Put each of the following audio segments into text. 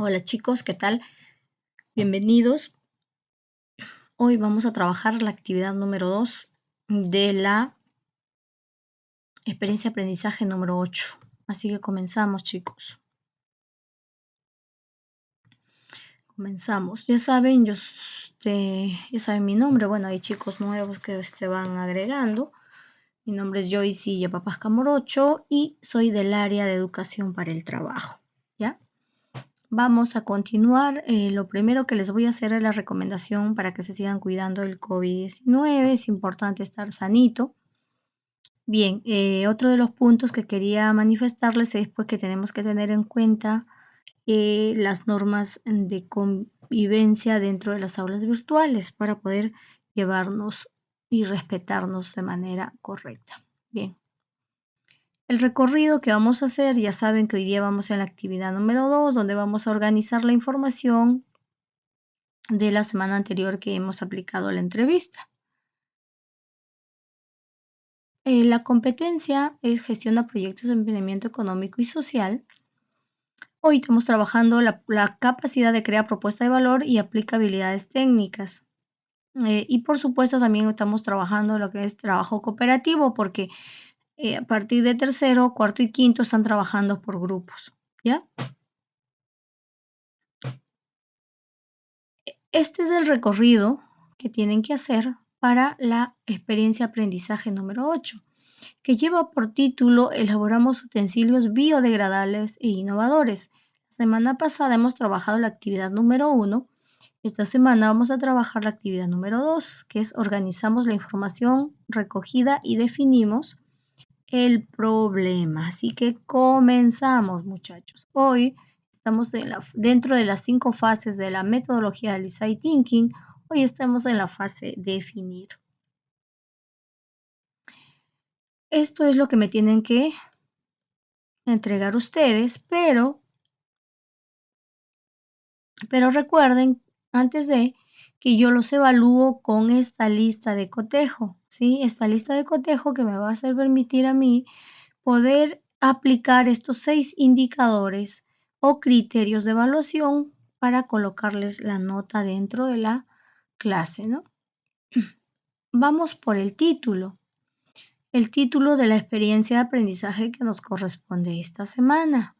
Hola chicos, ¿qué tal? Bienvenidos. Hoy vamos a trabajar la actividad número 2 de la experiencia aprendizaje número 8. Así que comenzamos, chicos. Comenzamos. Ya saben, ya saben mi nombre. Bueno, hay chicos nuevos que se van agregando. Mi nombre es Joyce Yapapasca Morocho y soy del área de educación para el trabajo. ¿Ya? Vamos a continuar. Lo primero que les voy a hacer es la recomendación para que se sigan cuidando del COVID-19. Es importante estar sanito. Bien, otro de los puntos que quería manifestarles es pues, que tenemos que tener en cuenta las normas de convivencia dentro de las aulas virtuales para poder llevarnos y respetarnos de manera correcta. Bien. El recorrido que vamos a hacer, ya saben que hoy día vamos en la actividad número 2, donde vamos a organizar la información de la semana anterior que hemos aplicado a la entrevista. La competencia es gestión de proyectos de emprendimiento económico y social. Hoy estamos trabajando la capacidad de crear propuesta de valor y aplicabilidades técnicas. Y por supuesto también estamos trabajando lo que es trabajo cooperativo, porque a partir de tercero, cuarto y quinto están trabajando por grupos, ¿ya? Este es el recorrido que tienen que hacer para la experiencia aprendizaje número 8, que lleva por título Elaboramos utensilios biodegradables e innovadores. La semana pasada hemos trabajado la actividad número 1. Esta semana vamos a trabajar la actividad número 2, que es organizamos la información recogida y definimos el problema. Así que comenzamos, muchachos. Hoy estamos dentro de las 5 fases de la metodología del Design Thinking. Hoy estamos en la fase definir. Esto es lo que me tienen que entregar ustedes, pero recuerden, antes de que yo los evalúo con esta lista de cotejo, ¿sí? Esta lista de cotejo que me va a hacer permitir a mí poder aplicar estos 6 indicadores o criterios de evaluación para colocarles la nota dentro de la clase, ¿no? Vamos por el título de la experiencia de aprendizaje que nos corresponde esta semana.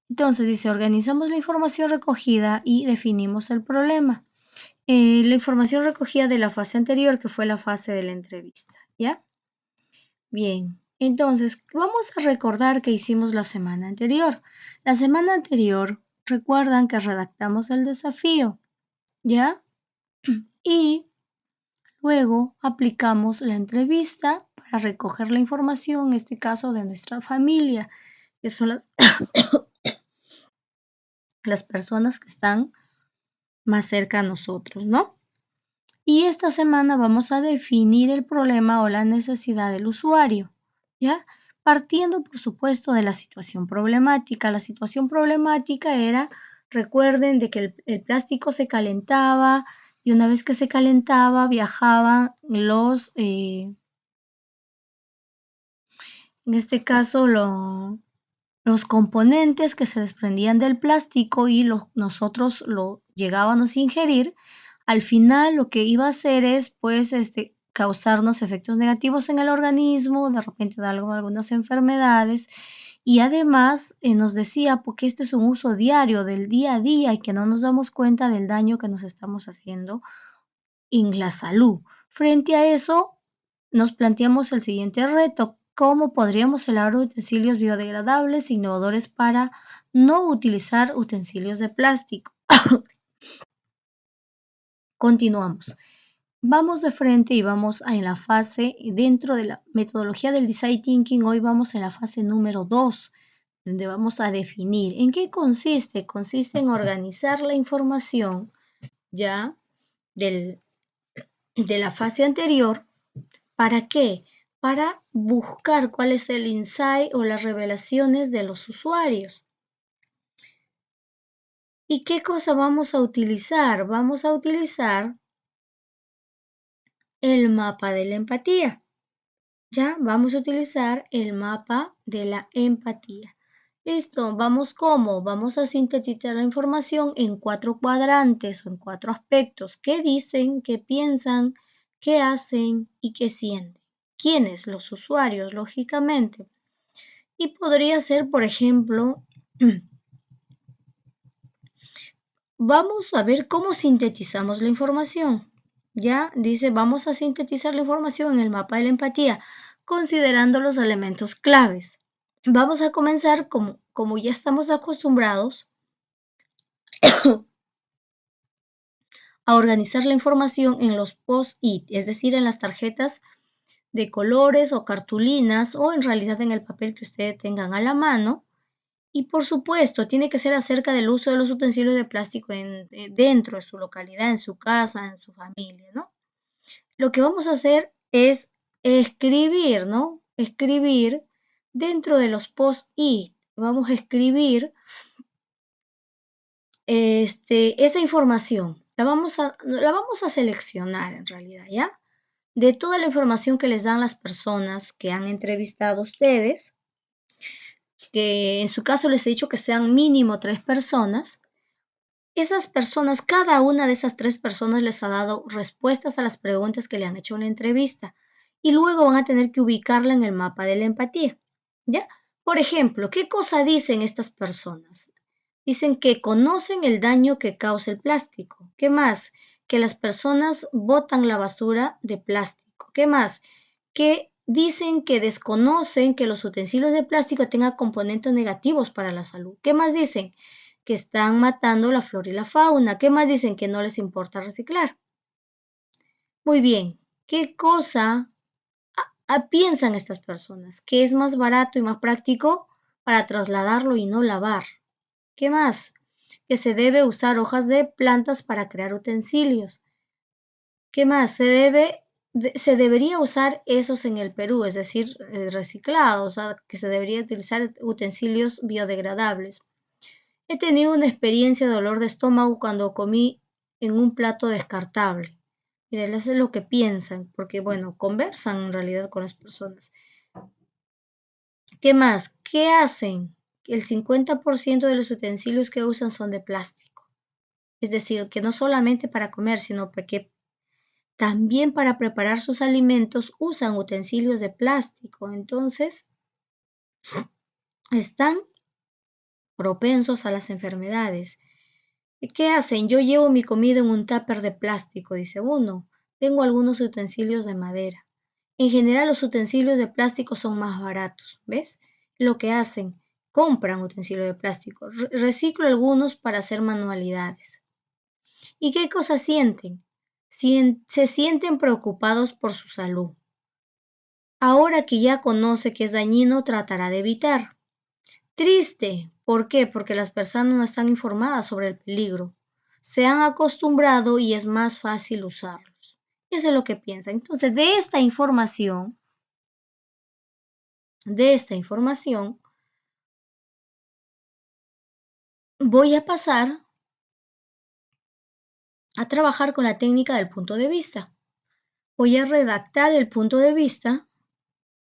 Entonces dice, organizamos la información recogida y definimos el problema. La información recogida de la fase anterior, que fue la fase de la entrevista, ¿ya? Bien, entonces vamos a recordar qué hicimos la semana anterior. La semana anterior, recuerdan que redactamos el desafío, ¿ya? Y luego aplicamos la entrevista para recoger la información, en este caso de nuestra familia, que son las personas que están más cerca a nosotros, ¿no? Y esta semana vamos a definir el problema o la necesidad del usuario, ¿ya? Partiendo, por supuesto, de la situación problemática. La situación problemática era, recuerden, de que el plástico se calentaba y una vez que se calentaba viajaban en este caso, los componentes que se desprendían del plástico y nosotros lo llegábamos a ingerir. Al final lo que iba a hacer es pues causarnos efectos negativos en el organismo, de repente algunas enfermedades, y además nos decía porque esto es un uso diario del día a día y que no nos damos cuenta del daño que nos estamos haciendo en la salud. Frente a eso, nos planteamos el siguiente reto: ¿cómo podríamos elaborar utensilios biodegradables e innovadores para no utilizar utensilios de plástico? Continuamos. Vamos de frente y vamos en la fase, dentro de la metodología del Design Thinking, hoy vamos en la fase número 2, donde vamos a definir. ¿En qué consiste? Consiste en organizar la información ya de la fase anterior. ¿Para qué? Para buscar cuál es el insight o las revelaciones de los usuarios. ¿Y qué cosa vamos a utilizar? Vamos a utilizar el mapa de la empatía. Ya vamos a utilizar el mapa de la empatía. Listo, vamos cómo, vamos a sintetizar la información en 4 cuadrantes o en 4 aspectos. ¿Qué dicen, qué piensan, qué hacen y qué sienten? ¿Quiénes? Los usuarios, lógicamente. Y podría ser, por ejemplo, vamos a ver cómo sintetizamos la información. Ya dice, vamos a sintetizar la información en el mapa de la empatía, considerando los elementos claves. Vamos a comenzar como ya estamos acostumbrados a organizar la información en los post-it, es decir, en las tarjetas de colores o cartulinas o en realidad en el papel que ustedes tengan a la mano. Y por supuesto, tiene que ser acerca del uso de los utensilios de plástico dentro de su localidad, en su casa, en su familia, ¿no? Lo que vamos a hacer es escribir, ¿no? Escribir dentro de los post-it. Vamos a escribir esa información. La vamos a seleccionar en realidad, ¿ya? De toda la información que les dan las personas que han entrevistado a ustedes, que en su caso les he dicho que sean mínimo 3 personas, esas personas, cada una de esas 3 personas les ha dado respuestas a las preguntas que le han hecho en la entrevista y luego van a tener que ubicarla en el mapa de la empatía, ¿ya? Por ejemplo, ¿qué cosa dicen estas personas? Dicen que conocen el daño que causa el plástico. ¿Qué más? Que las personas botan la basura de plástico. ¿Qué más? Que dicen que desconocen que los utensilios de plástico tengan componentes negativos para la salud. ¿Qué más dicen? Que están matando la flora y la fauna. ¿Qué más dicen? Que no les importa reciclar. Muy bien. ¿Qué cosa piensan estas personas? Que es más barato y más práctico para trasladarlo y no lavar. ¿Qué más? Que se debe usar hojas de plantas para crear utensilios. ¿Qué más? Se debería usar esos en el Perú, es decir, reciclados, o sea, que se debería utilizar utensilios biodegradables. He tenido una experiencia de dolor de estómago cuando comí en un plato descartable. Miren, eso es lo que piensan, porque bueno, conversan en realidad con las personas. ¿Qué más? ¿Qué hacen? El 50% de los utensilios que usan son de plástico. Es decir, que no solamente para comer, sino que también para preparar sus alimentos usan utensilios de plástico. Entonces, están propensos a las enfermedades. ¿Y qué hacen? Yo llevo mi comida en un tupper de plástico, dice uno. Tengo algunos utensilios de madera. En general, los utensilios de plástico son más baratos, ¿ves? Lo que hacen, compran utensilios de plástico. Reciclo algunos para hacer manualidades. ¿Y qué cosas sienten? Se sienten preocupados por su salud. Ahora que ya conoce que es dañino, tratará de evitar. Triste. ¿Por qué? Porque las personas no están informadas sobre el peligro. Se han acostumbrado y es más fácil usarlos. Eso es lo que piensan. Entonces, de esta información, voy a pasar a trabajar con la técnica del punto de vista. Voy a redactar el punto de vista,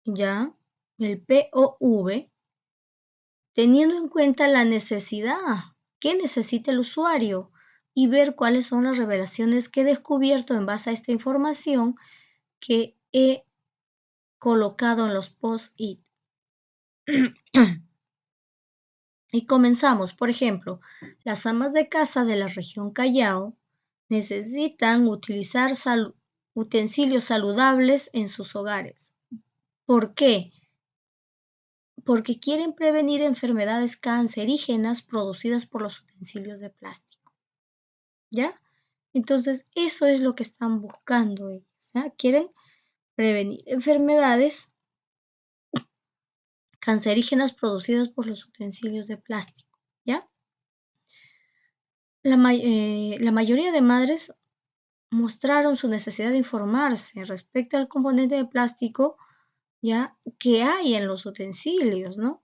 ya, el POV, teniendo en cuenta la necesidad que necesita el usuario y ver cuáles son las revelaciones que he descubierto en base a esta información que he colocado en los post-it. Y comenzamos, por ejemplo, las amas de casa de la región Callao necesitan utilizar utensilios saludables en sus hogares. ¿Por qué? Porque quieren prevenir enfermedades cancerígenas producidas por los utensilios de plástico. ¿Ya? Entonces, eso es lo que están buscando ellos. ¿Ya? Quieren prevenir enfermedades cancerígenas producidas por los utensilios de plástico. ¿Ya? La mayoría de madres mostraron su necesidad de informarse respecto al componente de plástico ya que hay en los utensilios, ¿no?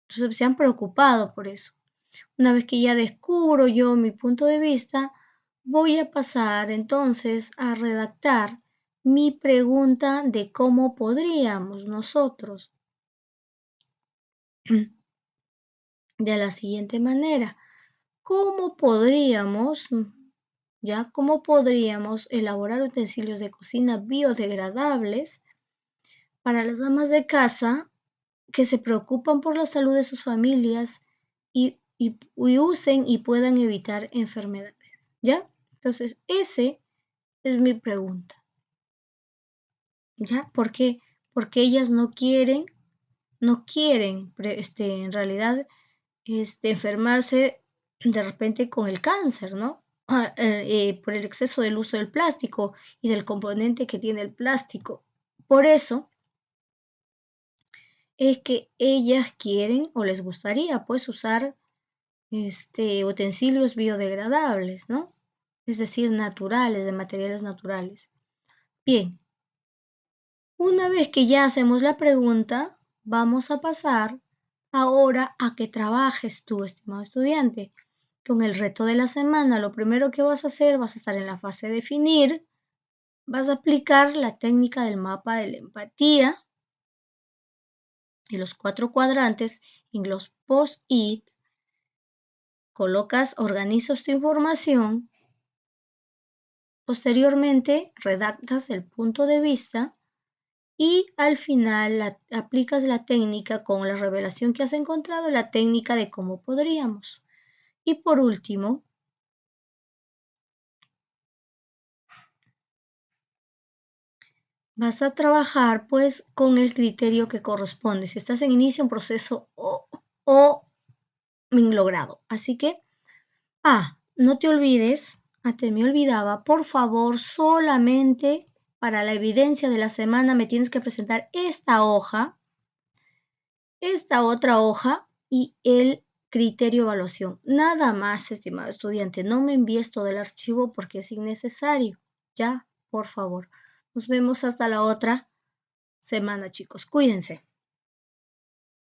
Entonces se han preocupado por eso. Una vez que ya descubro yo mi punto de vista, voy a pasar entonces a redactar mi pregunta de cómo podríamos nosotros de la siguiente manera. ¿Cómo podríamos, cómo podríamos elaborar utensilios de cocina biodegradables para las amas de casa que se preocupan por la salud de sus familias y usen y puedan evitar enfermedades? ¿Ya? Entonces, ese es mi pregunta. ¿Ya? ¿Por qué? Porque ellas no quieren en realidad enfermarse de repente con el cáncer, ¿no? Por el exceso del uso del plástico y del componente que tiene el plástico. Por eso es que ellas quieren o les gustaría pues usar utensilios biodegradables, ¿no? Es decir, naturales, de materiales naturales. Bien, una vez que ya hacemos la pregunta, vamos a pasar ahora a que trabajes tú, estimado estudiante. Con el reto de la semana, lo primero que vas a hacer, vas a estar en la fase de definir, vas a aplicar la técnica del mapa de la empatía y los 4 cuadrantes en los post-it, organizas tu información, posteriormente redactas el punto de vista y al final aplicas la técnica con la revelación que has encontrado, la técnica de cómo podríamos. Y por último, vas a trabajar pues con el criterio que corresponde. Si estás en inicio, un proceso o en logrado. Así que, no te olvides, antes me olvidaba, por favor, solamente para la evidencia de la semana me tienes que presentar esta hoja, esta otra hoja y el criterio de evaluación. Nada más, estimado estudiante, no me envíes todo el archivo porque es innecesario. Ya, por favor. Nos vemos hasta la otra semana, chicos. Cuídense.